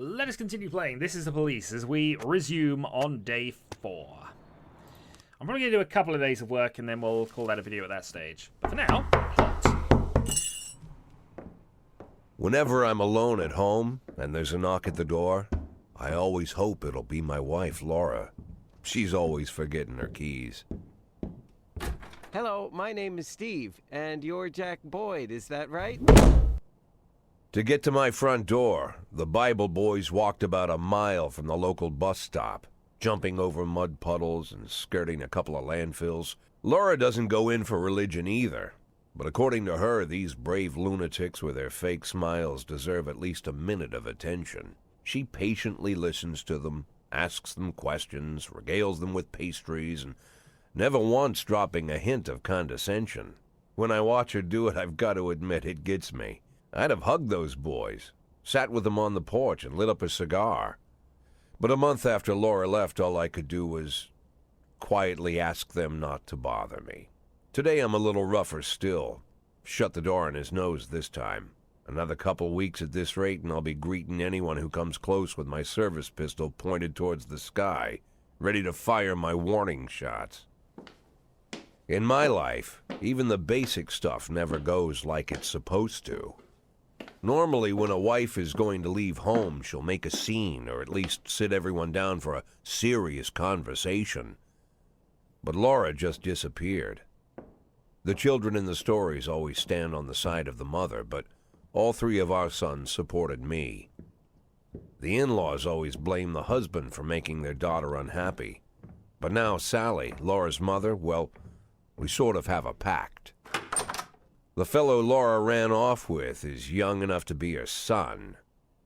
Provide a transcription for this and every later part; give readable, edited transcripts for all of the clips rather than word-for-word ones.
let us continue playing. This is the police as we resume on day 4. I'm probably going to do a couple of days of work and then we'll call that a video at that stage. But for now, plot. Whenever I'm alone at home and there's a knock at the door, I always hope it'll be my wife, Laura. She's always forgetting her keys. Hello, my name is Steve, and you're Jack Boyd, is that right? To get to my front door, the Bible boys walked about a mile from the local bus stop, jumping over mud puddles and skirting a couple of landfills. Laura doesn't go in for religion either, but according to her, these brave lunatics with their fake smiles deserve at least a minute of attention. She patiently listens to them, asks them questions, regales them with pastries, and never once dropping a hint of condescension. When I watch her do it, I've got to admit it gets me. I'd have hugged those boys, sat with them on the porch and lit up a cigar. But a month after Laura left, all I could do was quietly ask them not to bother me. Today I'm a little rougher still. Shut the door on his nose this time. Another couple weeks at this rate and I'll be greeting anyone who comes close with my service pistol pointed towards the sky, ready to fire my warning shots. In my life, even the basic stuff never goes like it's supposed to. Normally, when a wife is going to leave home, she'll make a scene, or at least sit everyone down for a serious conversation. But Laura just disappeared. The children in the stories always stand on the side of the mother, but all 3 of our sons supported me. The in-laws always blame the husband for making their daughter unhappy. But now Sally, Laura's mother, well, we sort of have a pact. The fellow Laura ran off with is young enough to be her son.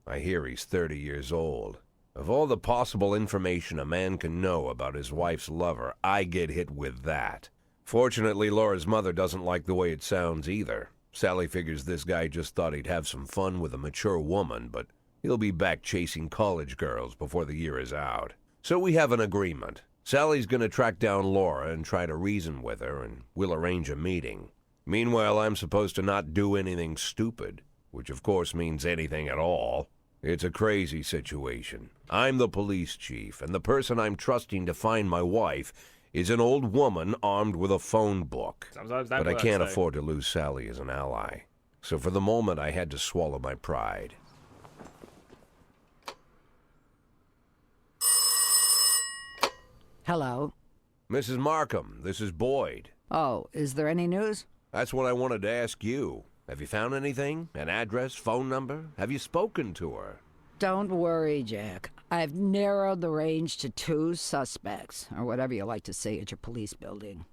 I hear he's 30 years old. Of all the possible information a man can know about his wife's lover, I get hit with that. Fortunately, Laura's mother doesn't like the way it sounds either. Sally figures this guy just thought he'd have some fun with a mature woman, but he'll be back chasing college girls before the year is out. So we have an agreement. Sally's gonna track down Laura and try to reason with her, and we'll arrange a meeting. Meanwhile, I'm supposed to not do anything stupid, which of course means anything at all. It's a crazy situation. I'm the police chief, and the person I'm trusting to find my wife is an old woman armed with a phone book. But I can't afford to lose Sally as an ally. So for the moment, I had to swallow my pride. Hello. Mrs. Markham, this is Boyd. Oh, is there any news? That's what I wanted to ask you. Have you found anything? An address, phone number? Have you spoken to her? Don't worry, Jack. I've narrowed the range to 2 suspects, or whatever you like to say at your police building.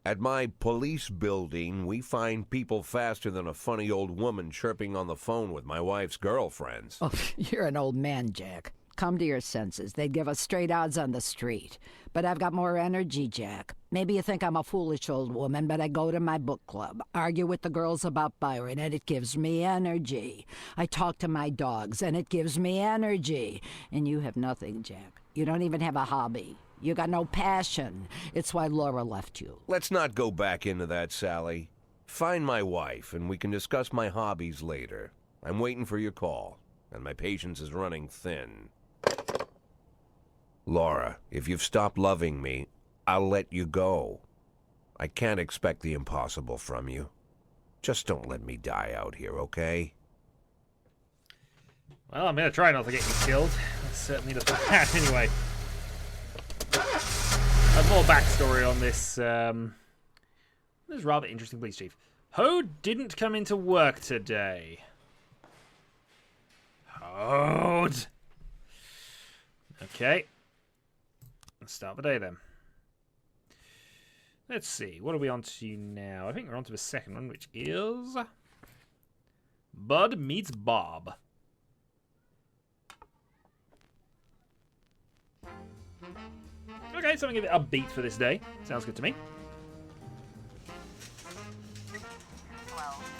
At my police building, we find people faster than a funny old woman chirping on the phone with my wife's girlfriends. Oh, you're an old man, Jack. Come to your senses. They'd give us straight odds on the street. But I've got more energy, Jack. Maybe you think I'm a foolish old woman, but I go to my book club, argue with the girls about Byron, and it gives me energy. I talk to my dogs, and it gives me energy. And you have nothing, Jack. You don't even have a hobby. You got no passion. It's why Laura left you. Let's not go back into that, Sally. Find my wife, and we can discuss my hobbies later. I'm waiting for your call, and my patience is running thin. Laura, if you've stopped loving me, I'll let you go. I can't expect the impossible from you. Just don't let me die out here, okay? Well, I'm going to try not to get you killed. That's certainly the plan anyway. A more backstory on this. This is rather interesting police chief. Ho didn't come into work today. Hode. Okay. Let's start the day then. Let's see. What are we on to now? I think we're on to the second one, which is Bud meets Bob. Okay, so I'm going to give it a beat for this day. Sounds good to me.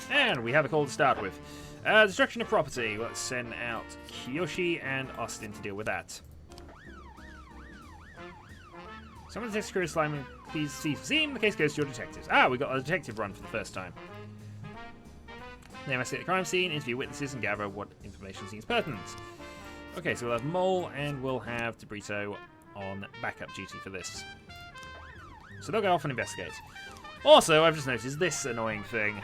And we have a call to start with. Destruction of property. Let's send out Kiyoshi and Austin to deal with that. Someone detects curious slime. Please see for scene. The case goes to your detectives. Ah, we got a detective run for the first time. They investigate the crime scene, interview witnesses, and gather what information seems pertinent. Okay, so we'll have Mole and we'll have Debrito on backup duty for this. So they'll go off and investigate. Also, I've just noticed this annoying thing.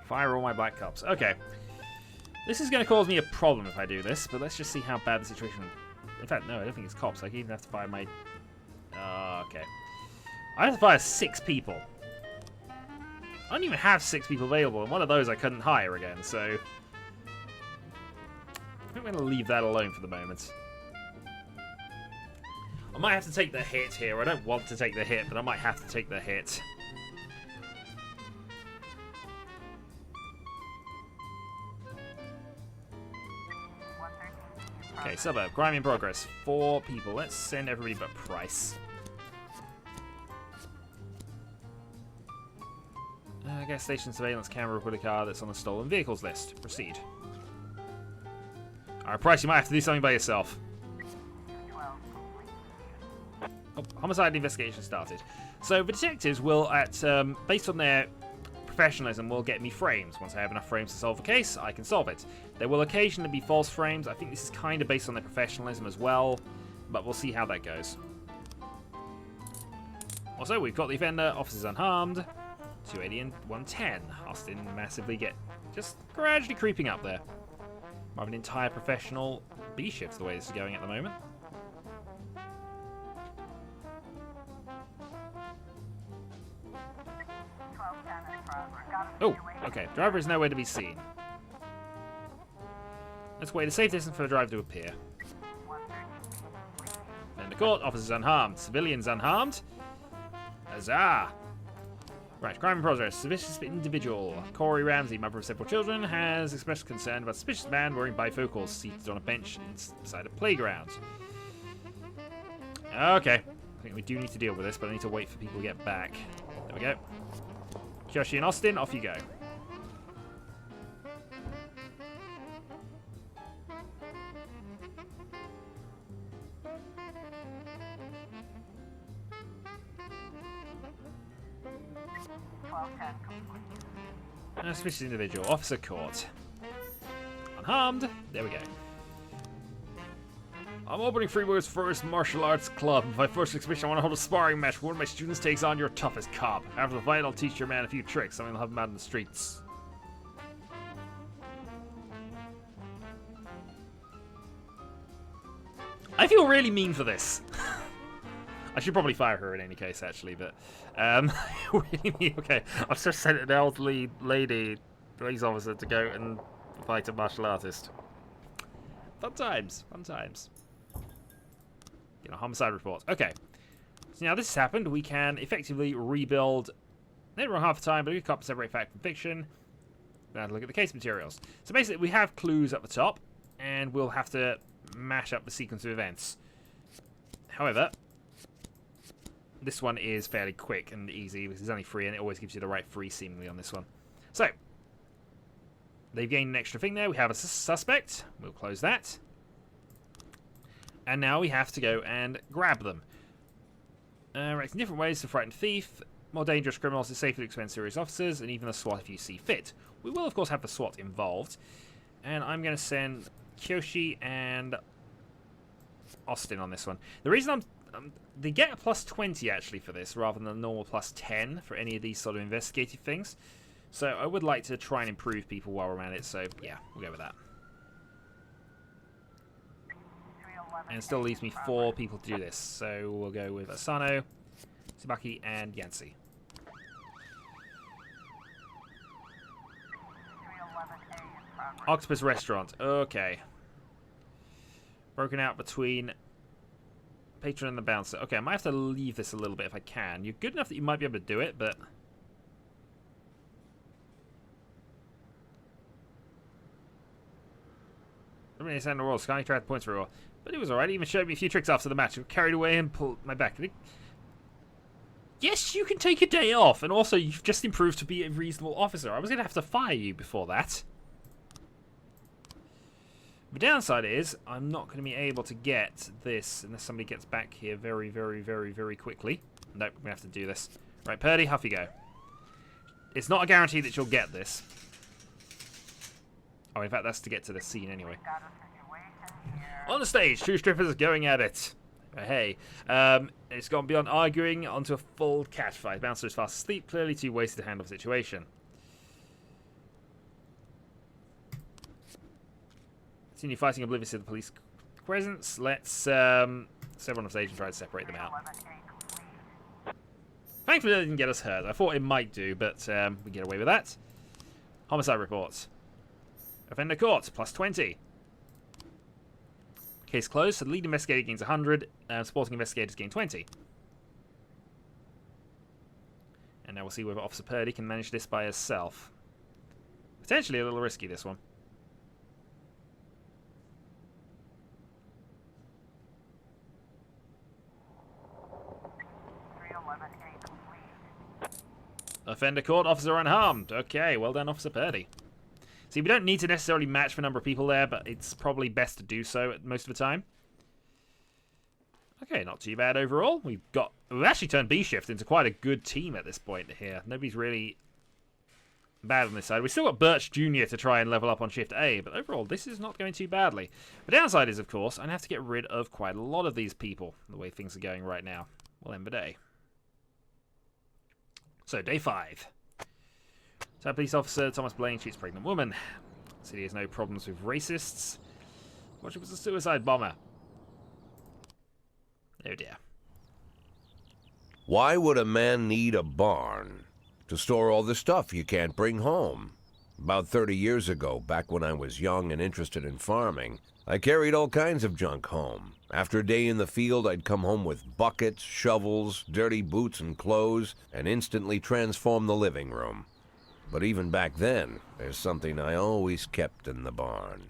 Fire all my black cops. Okay. This is going to cause me a problem if I do this, but let's just see how bad the situation... In fact, no, I don't think it's cops. I can even have to fire my... okay. I have to fire 6 people. I don't even have 6 people available, and one of those I couldn't hire again, so... I think I'm going to leave that alone for the moment. I might have to take the hit here. I don't want to take the hit, but I might have to take the hit. Okay, suburb. Crime in progress. 4 people. Let's send everybody but Price. Gas station surveillance camera report a car that's on the stolen vehicles list. Proceed. Alright, Price, you might have to do something by yourself. Oh, homicide investigation started. So the detectives will, based on their professionalism, will get me frames. Once I have enough frames to solve a case, I can solve it. There will occasionally be false frames. I think this is kind of based on their professionalism as well, but we'll see how that goes. Also, we've got the offender, officers unharmed, 280 and 110. Austin massively just gradually creeping up there. I have an entire professional B shift the way this is going at the moment. Oh, okay. Driver is nowhere to be seen. Let's wait a safe distance for the driver to appear. Then the court, officers unharmed, civilians unharmed. Huzzah! Right, crime in progress. Suspicious individual. Corey Ramsey, mother of several children, has expressed concern about a suspicious man wearing bifocals seated on a bench inside a playground. Okay. I think we do need to deal with this, but I need to wait for people to get back. There we go. Kyoshi and Austin, off you go. Suspicious individual. Officer caught. Unharmed. There we go. I'm opening Freeburg's first martial arts club. My first exhibition, I want to hold a sparring match. One of my students takes on your toughest cop. After the fight, I'll teach your man a few tricks. Something will have him out in the streets. I feel really mean for this. I should probably fire her in any case, actually, but really mean. Okay, I've just sent an elderly lady, police officer, to go and fight a martial artist. Fun times, fun times. You know, homicide report. Okay, so now this has happened. We can effectively rebuild. Maybe around half the time, but we can't separate fact from fiction. Now to look at the case materials. So basically, we have clues up the top, and we'll have to mash up the sequence of events. However, this one is fairly quick and easy because it's only free, and it always gives you the right free seemingly on this one. So, they've gained an extra thing there. We have a suspect. We'll close that. And now we have to go and grab them. Right, in different ways to frighten thief, more dangerous criminals to safely expend serious officers, and even the SWAT if you see fit. We will, of course, have the SWAT involved. And I'm going to send Kyoshi and Austin on this one. The reason they get a plus 20 actually for this rather than a normal plus 10 for any of these sort of investigative things. So I would like to try and improve people while we're at it. So yeah, we'll go with that. And it still leaves me 4 people to do this. So we'll go with Asano, Tsubaki, and Yancey. Octopus Restaurant. Okay. Broken out between patron and the bouncer. Okay, I might have to leave this a little bit if I can. You're good enough that you might be able to do it, but... I send the roll. Sky tried points for a roll. But it was alright. He even showed me a few tricks after the match. I carried away and pulled my back. Yes, you can take a day off. And also, you've just improved to be a reasonable officer. I was going to have to fire you before that. The downside is, I'm not going to be able to get this unless somebody gets back here very, very, very, very quickly. Nope, we have to do this. Right, Purdy, off you go. It's not a guarantee that you'll get this. Oh, in fact, that's to get to the scene anyway. On the stage, two strippers are going at it. Hey, it's gone beyond arguing onto a full catfight. Bouncer is fast asleep, clearly too wasted to handle the situation. Continue fighting oblivious to the police presence. Let's everyone on stage and try to separate them out. Thankfully, it didn't get us hurt. I thought it might do, but we get away with that. Homicide reports. Offender caught, plus 20. Case closed, so the lead investigator gains 100, supporting investigators gain 20. And now we'll see whether Officer Purdy can manage this by herself. Potentially a little risky, this one. Offender caught, officer unharmed. Okay, well done, Officer Purdy. See, we don't need to necessarily match the number of people there, but it's probably best to do so most of the time. Okay, not too bad overall. We've actually turned B Shift into quite a good team at this point here. Nobody's really bad on this side. We've still got Birch Jr. to try and level up on Shift A, but overall, this is not going too badly. The downside is, of course, I'm going to have to get rid of quite a lot of these people, the way things are going right now. We'll end the day. So, day 5. Town police officer Thomas Blaine shoots pregnant woman. City has no problems with racists. What if it was a suicide bomber? Oh dear. Why would a man need a barn? To store all the stuff you can't bring home. About 30 years ago, back when I was young and interested in farming, I carried all kinds of junk home. After a day in the field, I'd come home with buckets, shovels, dirty boots and clothes, and instantly transform the living room. But even back then, there's something I always kept in the barn.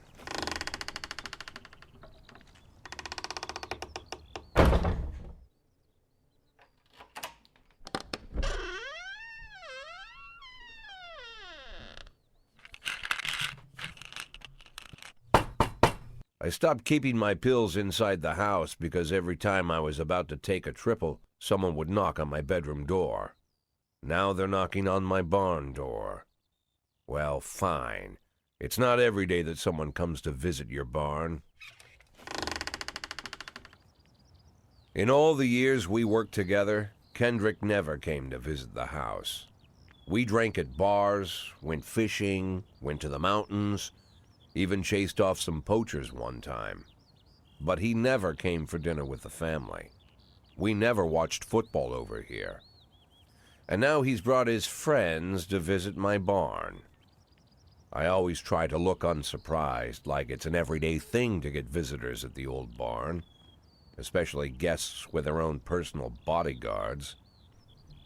I stopped keeping my pills inside the house because every time I was about to take a triple, someone would knock on my bedroom door. Now they're knocking on my barn door. Well, fine. It's not every day that someone comes to visit your barn. In all the years we worked together, Kendrick never came to visit the house. We drank at bars, went fishing, went to the mountains, even chased off some poachers one time. But he never came for dinner with the family. We never watched football over here. And now he's brought his friends to visit my barn. I always try to look unsurprised, like it's an everyday thing to get visitors at the old barn, especially guests with their own personal bodyguards.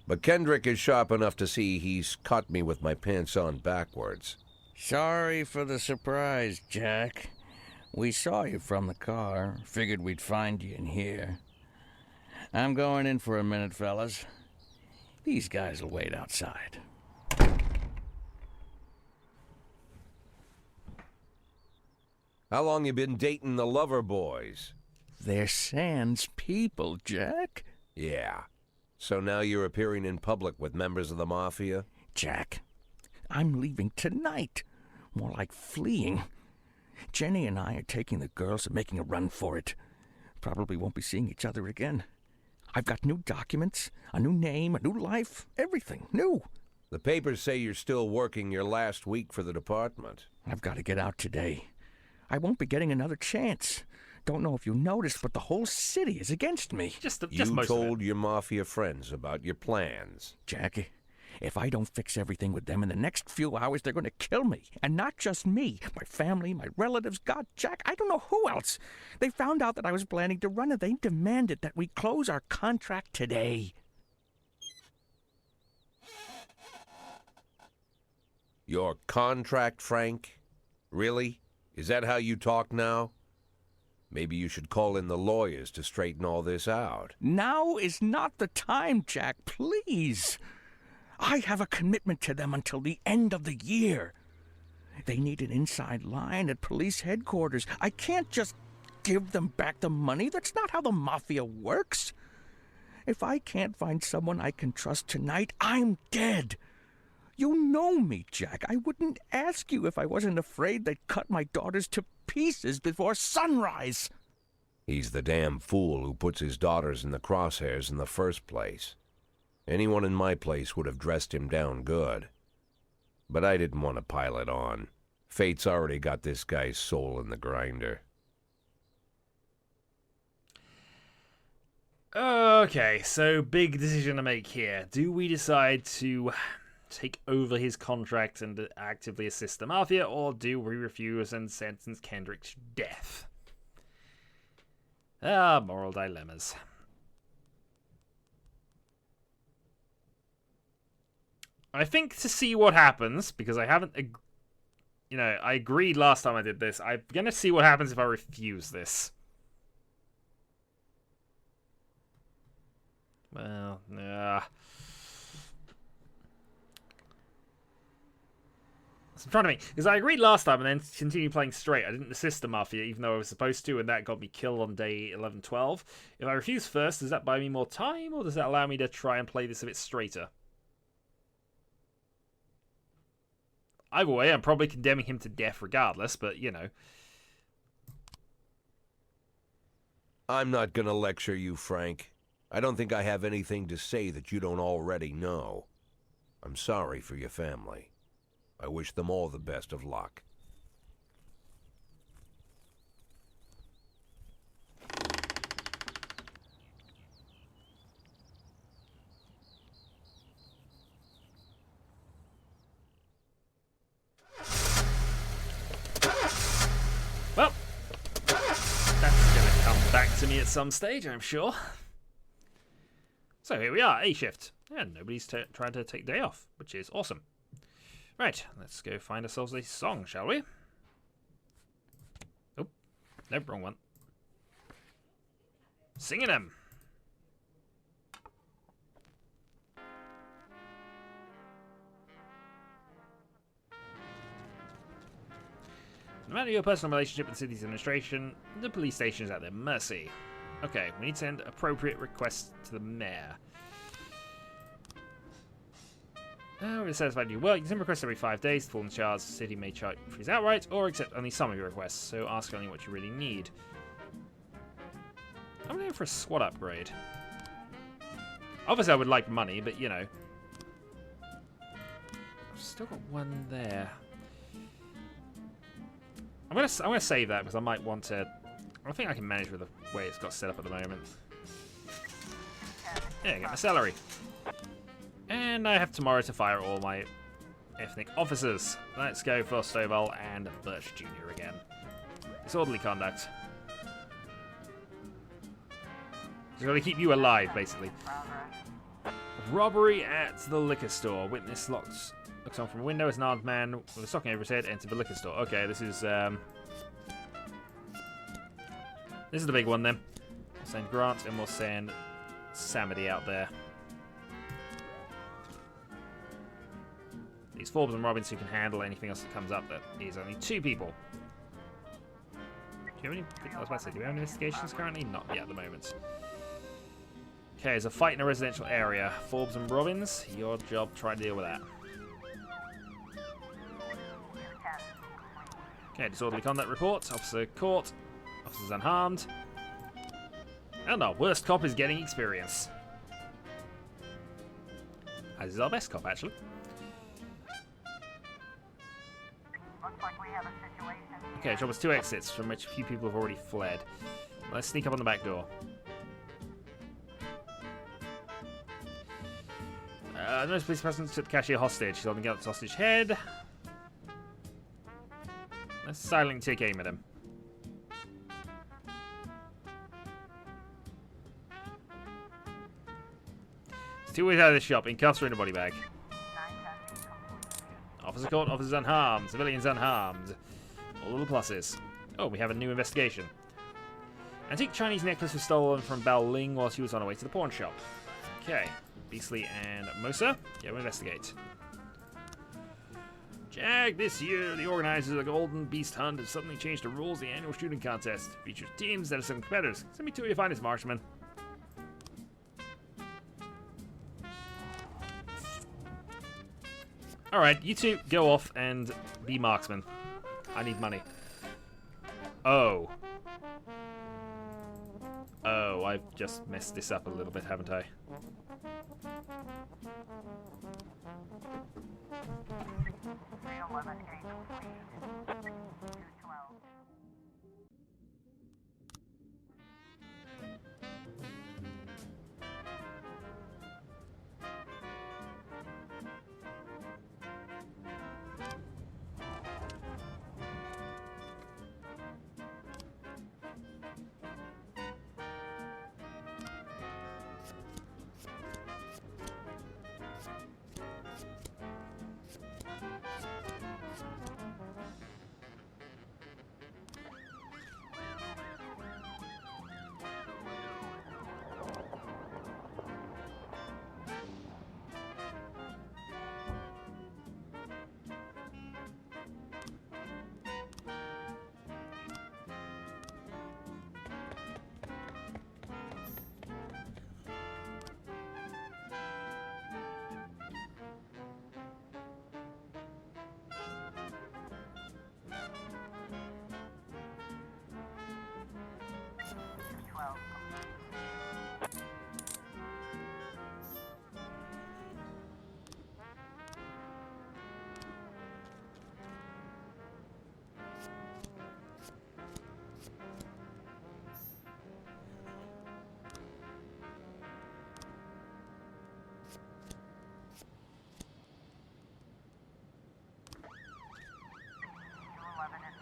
But Kendrick is sharp enough to see he's caught me with my pants on backwards. Sorry for the surprise, Jack. We saw you from the car. Figured we'd find you in here. I'm going in for a minute, fellas. These guys will wait outside. How long you been dating the lover boys? They're Sans people, Jack. Yeah. So now you're appearing in public with members of the mafia? Jack, I'm leaving tonight. More like fleeing. Jenny and I are taking the girls and making a run for it. Probably won't be seeing each other again. I've got new documents, a new name, a new life, everything new. The papers say you're still working your last week for the department. I've got to get out today. I won't be getting another chance. Don't know if you noticed, but the whole city is against me. Just You most told your mafia friends about your plans. Jackie, if I don't fix everything with them in the next few hours, they're going to kill me. And not just me. My family, my relatives, God, Jack, I don't know who else. They found out that I was planning to run, and they demanded that we close our contract today. Your contract, Frank? Really? Is that how you talk now? Maybe you should call in the lawyers to straighten all this out. Now is not the time, Jack, please. I have a commitment to them until the end of the year. They need an inside line at police headquarters. I can't just give them back the money. That's not how the mafia works. If I can't find someone I can trust tonight, I'm dead. You know me, Jack. I wouldn't ask you if I wasn't afraid they'd cut my daughters to pieces before sunrise. He's the damn fool who puts his daughters in the crosshairs in the first place. Anyone in my place would have dressed him down good. But I didn't want to pile it on. Fate's already got this guy's soul in the grinder. Okay, so big decision to make here. Do we decide to take over his contract and actively assist the Mafia, or do we refuse and sentence Kendrick to death? Moral dilemmas. I think to see what happens, because I haven't... I agreed last time I did this. I'm going to see what happens if I refuse this. Well, It's in front of me. Because I agreed last time and then continued playing straight. I didn't assist the Mafia, even though I was supposed to, and that got me killed on day 11-12. If I refuse first, does that buy me more time, or does that allow me to try and play this a bit straighter? Either way, I'm probably condemning him to death regardless, but, I'm not gonna lecture you, Frank. I don't think I have anything to say that you don't already know. I'm sorry for your family. I wish them all the best of luck. Well, that's going to come back to me at some stage, I'm sure. So here we are, A shift. And nobody's trying to take the day off, which is awesome. Right, let's go find ourselves a song, shall we? Oh, nope, wrong one. Singing them. No matter your personal relationship with the city's administration, the police station is at their mercy. Okay, we need to send appropriate requests to the mayor. We're satisfied with your work. You send requests every 5 days to fall in charge. The city may charge fees outright or accept only some of your requests, so ask only what you really need. I'm going for a SWAT upgrade. Obviously, I would like money, but I've still got one there. I'm gonna save that because I might want to. I think I can manage with the way it's got set up at the moment. Yeah, get my salary. And I have tomorrow to fire all my ethnic officers. Let's go for Stovall and Birch Jr. again. Disorderly conduct. Just gotta keep you alive, basically. Robbery at the liquor store. Witness looks on from a window as an armed man with a stocking over his head entered the liquor store. Okay, this is the big one then. We'll send Grant and we'll send Samity out there. These Forbes and Robbins who can handle anything else that comes up that is only 2 people. Do you have any? I was about to say, do we have any investigations currently? Not yet at the moment. Okay, there's a fight in a residential area. Forbes and Robbins, your job, try to deal with that. Okay, disorderly conduct report. Officer caught. Officers unharmed. And our worst cop is getting experience. As is our best cop, actually. Okay, job was 2 exits, from which a few people have already fled. Let's sneak up on the back door. No police presence took the cashier hostage. He's holding Gallup's hostage head. Let's silently take aim at him. There's 2 ways out of this shop. In cuffs or in a body bag. Officer caught, officers unharmed, civilians unharmed. All of the pluses. Oh, we have a new investigation. Antique Chinese necklace was stolen from Bao Ling while she was on her way to the pawn shop. Okay. Beastly and Mosa. Yeah, we'll investigate. Jack, this year the organizers of the Golden Beast Hunt have suddenly changed the rules of the annual shooting contest. Features teams that are some competitors. Send me 2 of your finest marksmen. Alright, you two go off and be marksmen. I need money. Oh. Oh, I've just messed this up a little bit, haven't I?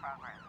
Progress.